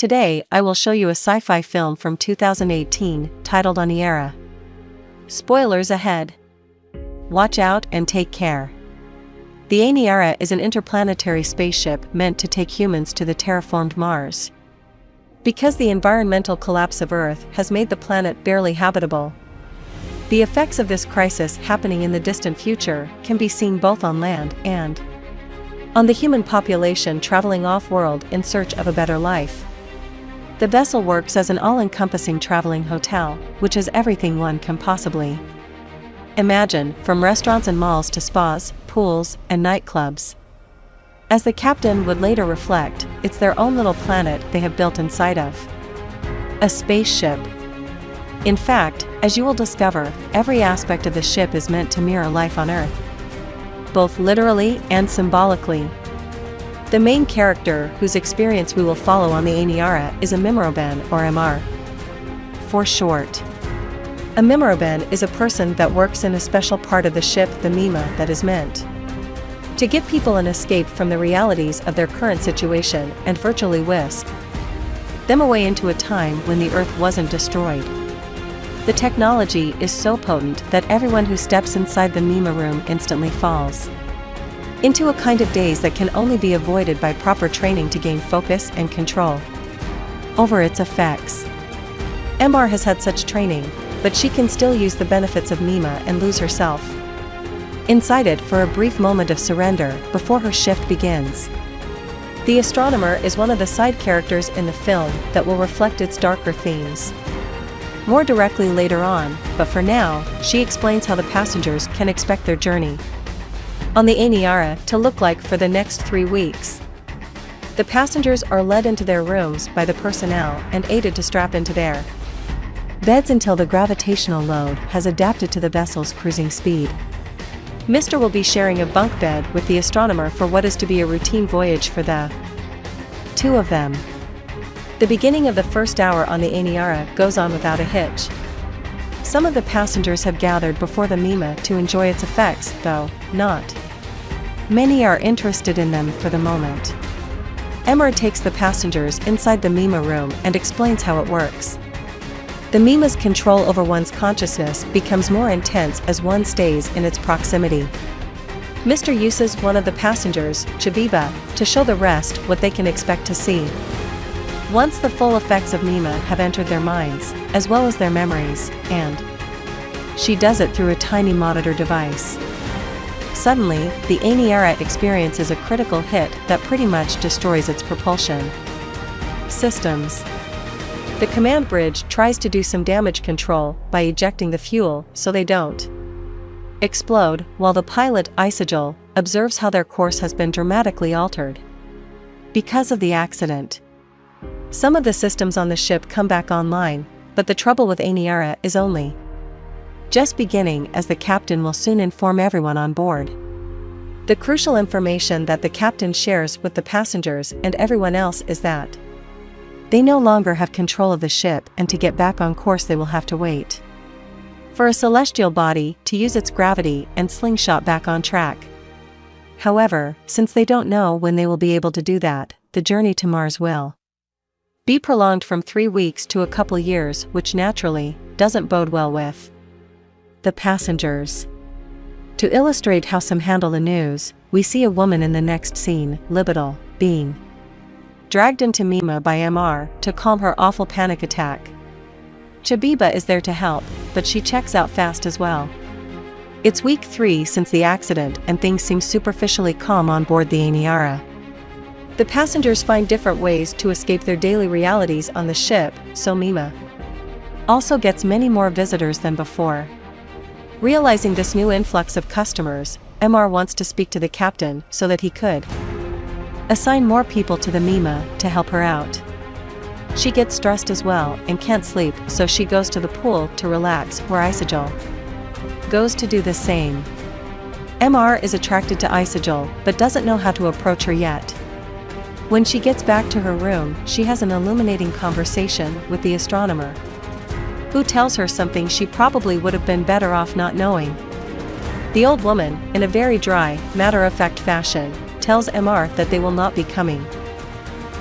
Today, I will show you a sci-fi film from 2018, titled Aniara. Spoilers ahead. Watch out and take care. The Aniara is an interplanetary spaceship meant to take humans to the terraformed Mars. Because the environmental collapse of Earth has made the planet barely habitable, the effects of this crisis happening in the distant future can be seen both on land and on the human population traveling off-world in search of a better life. The vessel works as an all-encompassing traveling hotel, which is everything one can possibly imagine, from restaurants and malls to spas, pools, and nightclubs. As the captain would later reflect, it's their own little planet they have built inside of a spaceship. In fact, as you will discover, every aspect of the ship is meant to mirror life on Earth, both literally and symbolically. The main character, whose experience we will follow on the Aniara, is a Mimroben, or MR for short. A Mimroben is a person that works in a special part of the ship, the Mima, that is meant to give people an escape from the realities of their current situation and virtually whisk them away into a time when the Earth wasn't destroyed. The technology is so potent that everyone who steps inside the Mima room instantly falls into a kind of daze that can only be avoided by proper training to gain focus and control over its effects. MR has had such training, but she can still use the benefits of Mima and lose herself inside it for a brief moment of surrender before her shift begins. The astronomer is one of the side characters in the film that will reflect its darker themes more directly later on, but for now, she explains how the passengers can expect their journey on the Aniara to look like for the next 3 weeks. The passengers are led into their rooms by the personnel and aided to strap into their beds until the gravitational load has adapted to the vessel's cruising speed. Mr. will be sharing a bunk bed with the astronomer for what is to be a routine voyage for the two of them. The beginning of the first hour on the Aniara goes on without a hitch. Some of the passengers have gathered before the Mima to enjoy its effects, though not many are interested in them for the moment. Emmer takes the passengers inside the Mima room and explains how it works. The Mima's control over one's consciousness becomes more intense as one stays in its proximity. Mr. uses one of the passengers, Chabiba, to show the rest what they can expect to see once the full effects of Mima have entered their minds, as well as their memories, and she does it through a tiny monitor device. Suddenly, the Aniara experiences a critical hit that pretty much destroys its propulsion systems. The command bridge tries to do some damage control by ejecting the fuel so they don't explode, while the pilot, Isagil, observes how their course has been dramatically altered because of the accident. Some of the systems on the ship come back online, but the trouble with Aniara is only just beginning, as the captain will soon inform everyone on board the crucial information that the captain shares with the passengers and everyone else is that they no longer have control of the ship, and to get back on course they will have to wait for a celestial body to use its gravity and slingshot back on track. However, since they don't know when they will be able to do that, the journey to Mars will be prolonged from 3 weeks to a couple years, which naturally doesn't bode well with the passengers. To illustrate how some handle the news, we see a woman in the next scene, Libidal, being dragged into Mima by MR to calm her awful panic attack. Chabiba is there to help, but she checks out fast as well. It's week 3 since the accident and things seem superficially calm on board the Aniara. The passengers find different ways to escape their daily realities on the ship, so Mima also gets many more visitors than before. Realizing this new influx of customers, MR wants to speak to the captain so that he could assign more people to the Mima to help her out. She gets stressed as well and can't sleep, so she goes to the pool to relax, where Isagil goes to do the same. MR is attracted to Isagil but doesn't know how to approach her yet. When she gets back to her room, she has an illuminating conversation with the astronomer, who tells her something she probably would have been better off not knowing. The old woman, in a very dry, matter-of-fact fashion, tells MR that they will not be coming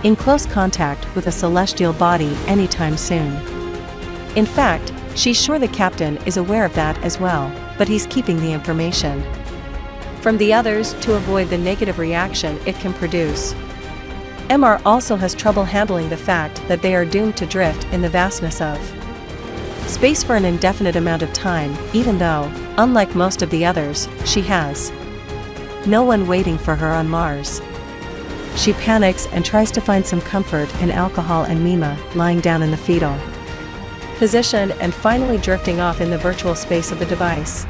in close contact with a celestial body anytime soon. In fact, she's sure the captain is aware of that as well, but he's keeping the information from the others to avoid the negative reaction it can produce. Mr. also has trouble handling the fact that they are doomed to drift in the vastness of space for an indefinite amount of time, even though, unlike most of the others, she has no one waiting for her on Mars. She panics and tries to find some comfort in alcohol and Mima lying down in the fetal position and finally drifting off in the virtual space of the device.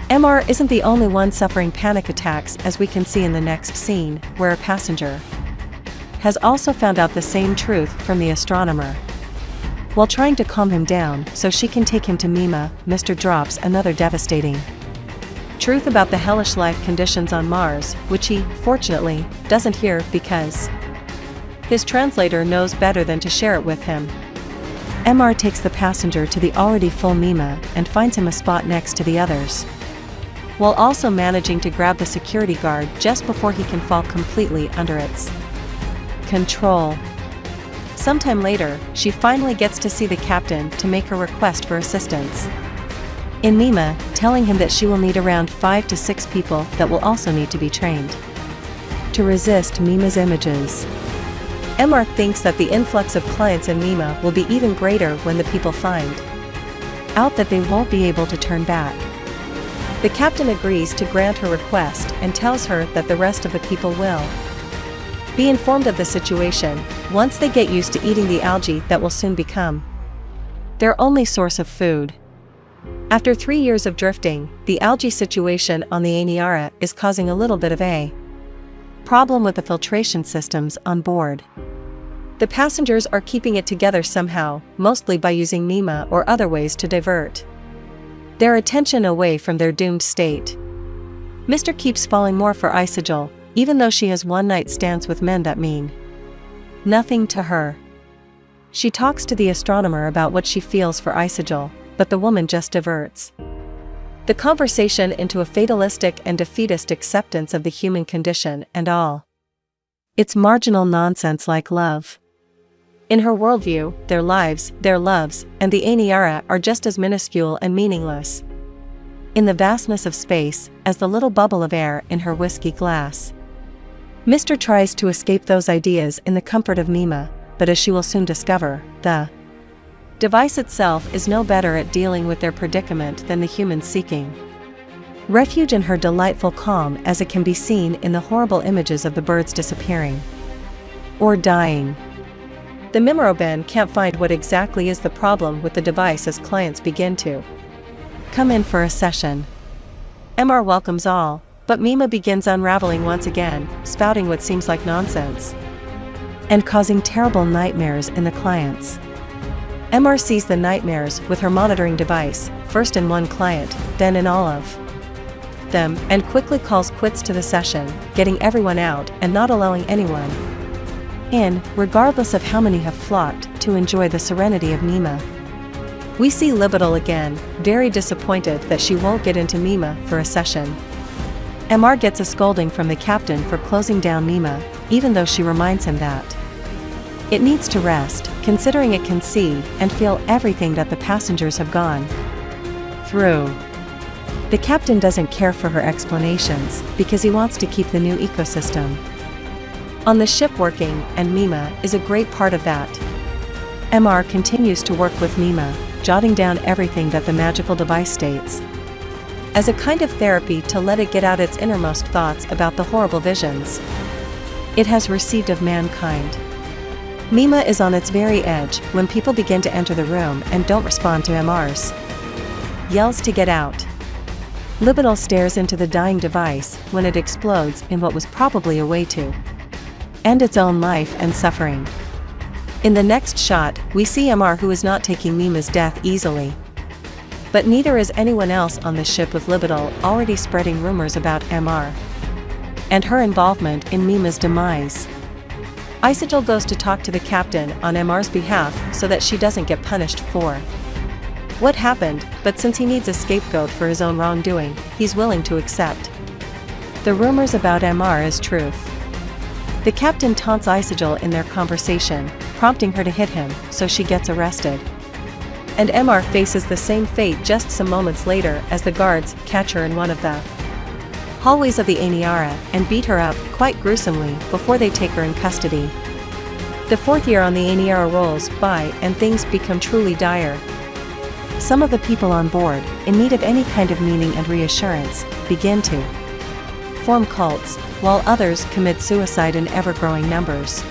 Mr. isn't the only one suffering panic attacks, as we can see in the next scene, where a passenger has also found out the same truth from the astronomer. While trying to calm him down so she can take him to Mima, Mr. drops another devastating truth about the hellish life conditions on Mars, which he, fortunately, doesn't hear because his translator knows better than to share it with him. Mr. takes the passenger to the already full Mima and finds him a spot next to the others, while also managing to grab the security guard just before he can fall completely under its control. Sometime later, she finally gets to see the captain to make her request for assistance in Mima, telling him that she will need around 5 to 6 people that will also need to be trained to resist Mima's images. Mr. thinks that the influx of clients in Mima will be even greater when the people find out that they won't be able to turn back. The captain agrees to grant her request and tells her that the rest of the people will be informed of the situation once they get used to eating the algae that will soon become their only source of food. After 3 years of drifting, the algae situation on the Aniara is causing a little bit of a problem with the filtration systems on board. The passengers are keeping it together somehow, mostly by using Mima or other ways to divert their attention away from their doomed state. Mr. keeps falling more for Isigel, even though she has one-night stands with men that mean nothing to her. She talks to the astronomer about what she feels for Isigel, but the woman just diverts the conversation into a fatalistic and defeatist acceptance of the human condition and all its marginal nonsense like love. In her worldview, their lives, their loves, and the Aniara are just as minuscule and meaningless in the vastness of space as the little bubble of air in her whiskey glass. Mr. tries to escape those ideas in the comfort of Mima, but as she will soon discover, the device itself is no better at dealing with their predicament than the humans seeking refuge in her delightful calm, as it can be seen in the horrible images of the birds disappearing or dying. The Mimroben can't find what exactly is the problem with the device as clients begin to come in for a session. Mr. welcomes all, but Mima begins unraveling once again, spouting what seems like nonsense and causing terrible nightmares in the clients. Mr. sees the nightmares with her monitoring device, first in one client, then in all of them, and quickly calls quits to the session, getting everyone out and not allowing anyone in, regardless of how many have flocked to enjoy the serenity of Mima. We see Libital again, very disappointed that she won't get into Mima for a session. Mr. gets a scolding from the captain for closing down Mima, even though she reminds him that it needs to rest, considering it can see and feel everything that the passengers have gone through. The captain doesn't care for her explanations, because he wants to keep the new ecosystem on the ship working, and Mima is a great part of that. Mr. continues to work with Mima, jotting down everything that the magical device states, as a kind of therapy to let it get out its innermost thoughts about the horrible visions it has received of mankind. Mima is on its very edge when people begin to enter the room and don't respond to Mr's yells to get out. Libital stares into the dying device when it explodes in what was probably a way to end its own life and suffering. In the next shot, we see Mr, who is not taking Mima's death easily. But neither is anyone else on the ship, with Libital already spreading rumors about Mr and her involvement in Mima's demise. Isigel goes to talk to the captain on Mr's behalf so that she doesn't get punished for what happened, but since he needs a scapegoat for his own wrongdoing, he's willing to accept the rumors about Mr as truth. The captain taunts Isigel in their conversation, prompting her to hit him, so she gets arrested. And Emelie faces the same fate just some moments later as the guards catch her in one of the hallways of the aniara and beat her up quite gruesomely before they take her in custody. The 4th year on the aniara rolls by and things become truly dire. Some of the people on board, in need of any kind of meaning and reassurance, begin to form cults, while others commit suicide in ever-growing numbers.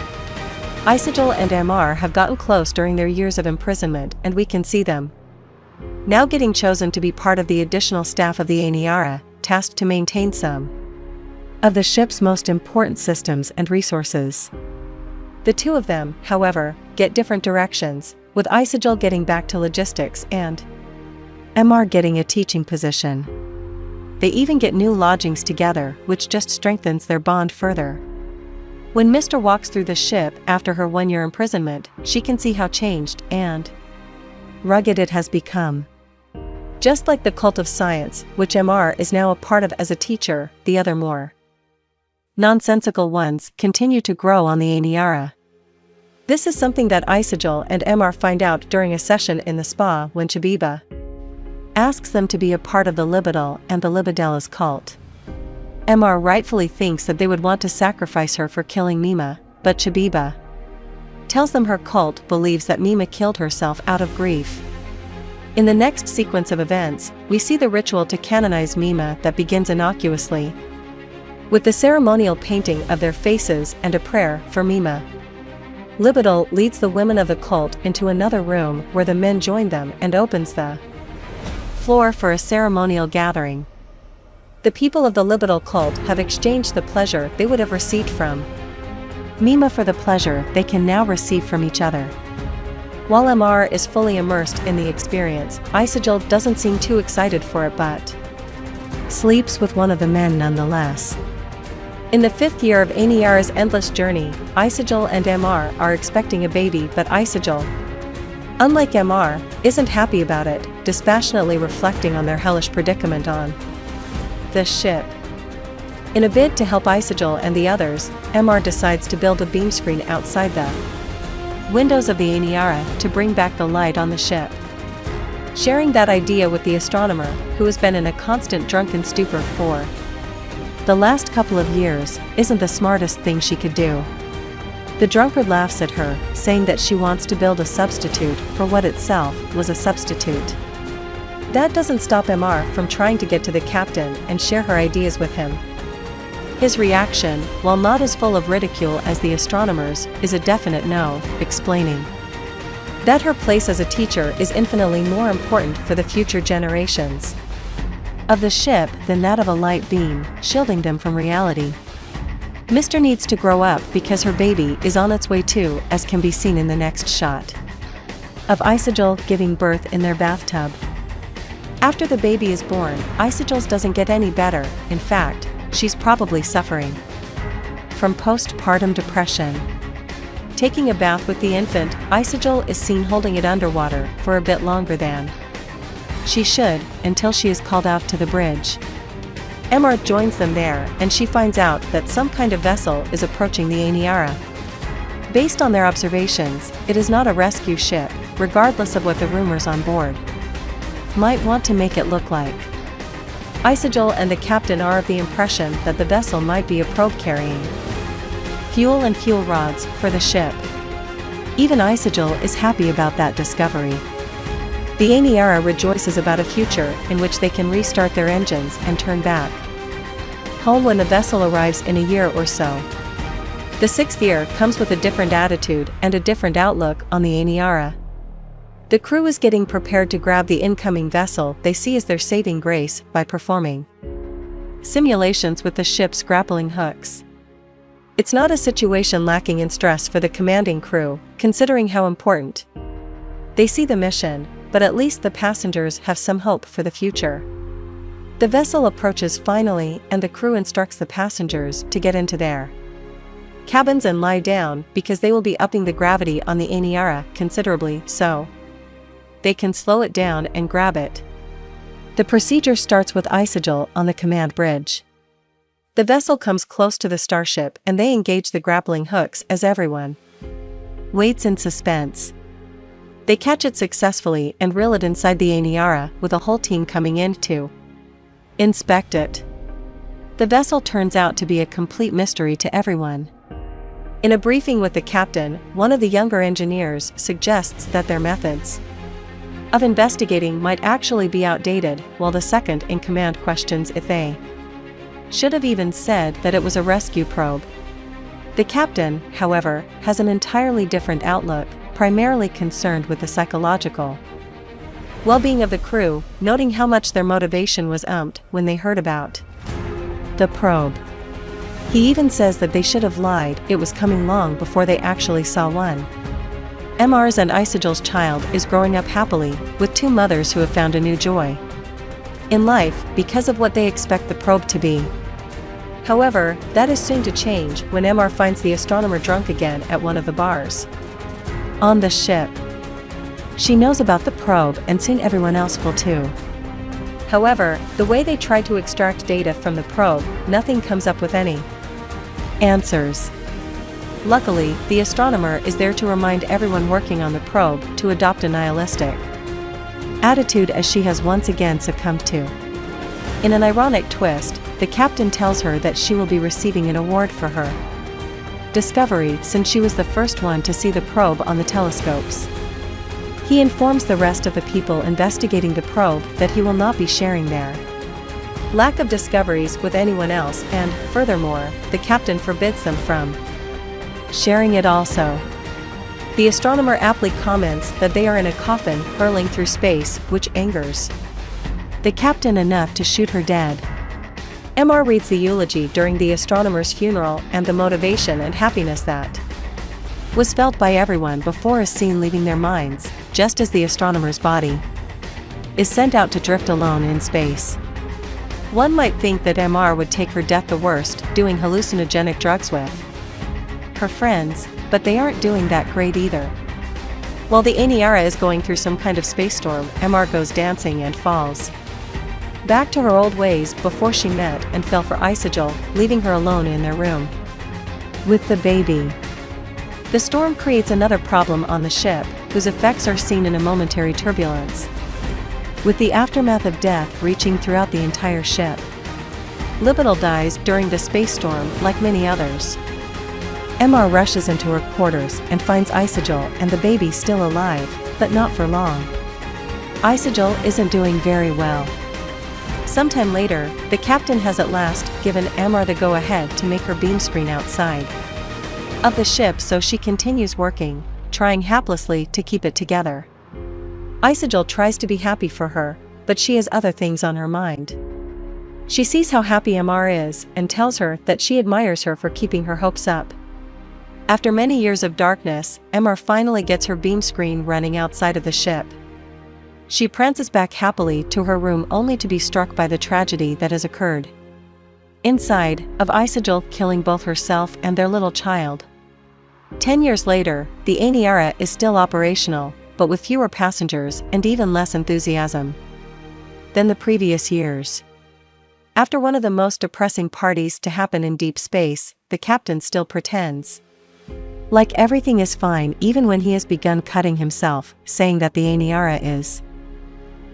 Isigel and Emelie have gotten close during their years of imprisonment, and we can see them now getting chosen to be part of the additional staff of the aniara, tasked to maintain some of the ship's most important systems and resources. The two of them, however, get different directions, with Isigel getting back to logistics and Emelie getting a teaching position. They even get new lodgings together, which just strengthens their bond further. When Mr. walks through the ship after her 1-year imprisonment, she can see how changed and rugged it has become. Just like the cult of science, which Emelie is now a part of as a teacher, the other more nonsensical ones continue to grow on the aniara. This is something that Isigel and Emelie find out during a session in the spa when Chabiba asks them to be a part of the Libidal and the Libidella's cult. Emelie rightfully thinks that they would want to sacrifice her for killing Mima, but Chabiba tells them her cult believes that Mima killed herself out of grief. In the next sequence of events, we see the ritual to canonize Mima that begins innocuously, with the ceremonial painting of their faces and a prayer for Mima. Libidal leads the women of the cult into another room where the men join them and opens the floor for a ceremonial gathering. The people of the Libidal cult have exchanged the pleasure they would have received from Mima for the pleasure they can now receive from each other. While Emelie is fully immersed in the experience, Isigel doesn't seem too excited for it but sleeps with one of the men nonetheless. In the 5th year of Aniara's endless journey, Isigel and Emelie are expecting a baby, but Isigel, unlike Emelie, isn't happy about it, dispassionately reflecting on their hellish predicament on the ship. In a bid to help Isigel and the others, Emelie decides to build a beam screen outside the windows of the aniara to bring back the light on the ship. Sharing that idea with the astronomer, who has been in a constant drunken stupor for the last couple of years, isn't the smartest thing she could do. The drunkard laughs at her, saying that she wants to build a substitute for what itself was a substitute. That doesn't stop Emelie from trying to get to the captain and share her ideas with him. His reaction, while not as full of ridicule as the astronomer's, is a definite no, explaining that her place as a teacher is infinitely more important for the future generations of the ship than that of a light beam, shielding them from reality. Mr. needs to grow up because her baby is on its way too, as can be seen in the next shot of Isigel giving birth in their bathtub. After the baby is born, Isigel's doesn't get any better. In fact, she's probably suffering from postpartum depression. Taking a bath with the infant, Isigel is seen holding it underwater for a bit longer than she should, until she is called out to the bridge. Emelie joins them there, and she finds out that some kind of vessel is approaching the aniara. Based on their observations, it is not a rescue ship, regardless of what the rumors on board might want to make it look like. Isigel and the captain are of the impression that the vessel might be a probe carrying fuel and fuel rods for the ship. Even Isigel is happy about that discovery. The aniara rejoices about a future in which they can restart their engines and turn back home when the vessel arrives in a year or so. The 6th year comes with a different attitude and a different outlook on the aniara. The crew is getting prepared to grab the incoming vessel they see as their saving grace by performing simulations with the ship's grappling hooks. It's not a situation lacking in stress for the commanding crew, considering how important they see the mission, but at least the passengers have some hope for the future. The vessel approaches finally, and the crew instructs the passengers to get into their cabins and lie down because they will be upping the gravity on the aniara considerably, so they can slow it down and grab it. The procedure starts with Isigel on the command bridge. The vessel comes close to the starship and they engage the grappling hooks as everyone waits in suspense. They catch it successfully and reel it inside the aniara, with a whole team coming in to inspect it. The vessel turns out to be a complete mystery to everyone. In a briefing with the captain, one of the younger engineers suggests that their methods of investigating might actually be outdated, while the second in command questions if they should have even said that it was a rescue probe. The captain, however, has an entirely different outlook, primarily concerned with the psychological well-being of the crew, noting how much their motivation was umped when they heard about the probe. He even says that they should have lied, it was coming long before they actually saw one. Mr's and Isagel's child is growing up happily, with two mothers who have found a new joy in life, because of what they expect the probe to be. However, that is soon to change when Mr finds the astronomer drunk again at one of the bars on the ship. She knows about the probe and soon everyone else will too. However, the way they try to extract data from the probe, nothing comes up with any answers. Luckily, the astronomer is there to remind everyone working on the probe to adopt a nihilistic attitude, as she has once again succumbed to. In an ironic twist, the captain tells her that she will be receiving an award for her discovery, since she was the first one to see the probe on the telescopes. He informs the rest of the people investigating the probe that he will not be sharing their lack of discoveries with anyone else, and, furthermore, the captain forbids them from sharing it also. The astronomer aptly comments that they are in a coffin hurling through space, which angers the captain enough to shoot her dead. Mr reads the eulogy during the astronomer's funeral, and the motivation and happiness that was felt by everyone before is seen leaving their minds, just as the astronomer's body is sent out to drift alone in space. One might think that Mr would take her death the worst, doing hallucinogenic drugs with her friends, but they aren't doing that great either. While the aniara is going through some kind of space storm, Mr goes dancing and falls back to her old ways before she met and fell for Isagel, leaving her alone in their room with the baby. The storm creates another problem on the ship, whose effects are seen in a momentary turbulence, with the aftermath of death reaching throughout the entire ship. Libital dies during the space storm, like many others. Mr rushes into her quarters and finds Isagel and the baby still alive, but not for long. Isagel isn't doing very well. Sometime later, the captain has at last given Mr the go-ahead to make her beam screen outside of the ship, so she continues working, trying haplessly to keep it together. Isagel tries to be happy for her, but she has other things on her mind. She sees how happy Mr is, and tells her that she admires her for keeping her hopes up. After many years of darkness, Mr finally gets her beam screen running outside of the ship. She prances back happily to her room, only to be struck by the tragedy that has occurred inside, of Isagel killing both herself and their little child. 10 years later, the aniara is still operational, but with fewer passengers and even less enthusiasm than the previous years. After one of the most depressing parties to happen in deep space, the captain still pretends like everything is fine, even when he has begun cutting himself, saying that the aniara is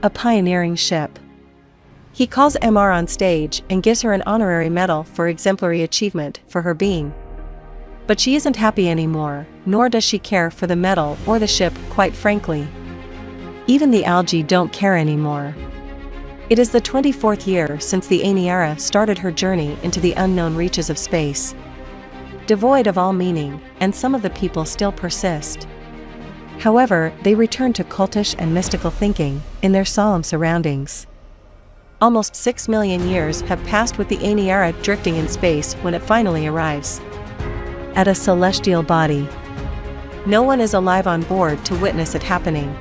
a pioneering ship. He calls Mr on stage and gives her an honorary medal for exemplary achievement for her being. But she isn't happy anymore, nor does she care for the medal or the ship, quite frankly. Even the algae don't care anymore. It is the 24th year since the aniara started her journey into the unknown reaches of space, devoid of all meaning, and some of the people still persist. However, they return to cultish and mystical thinking, in their solemn surroundings. Almost 6 million years have passed with the aniara drifting in space when it finally arrives at a celestial body. No one is alive on board to witness it happening.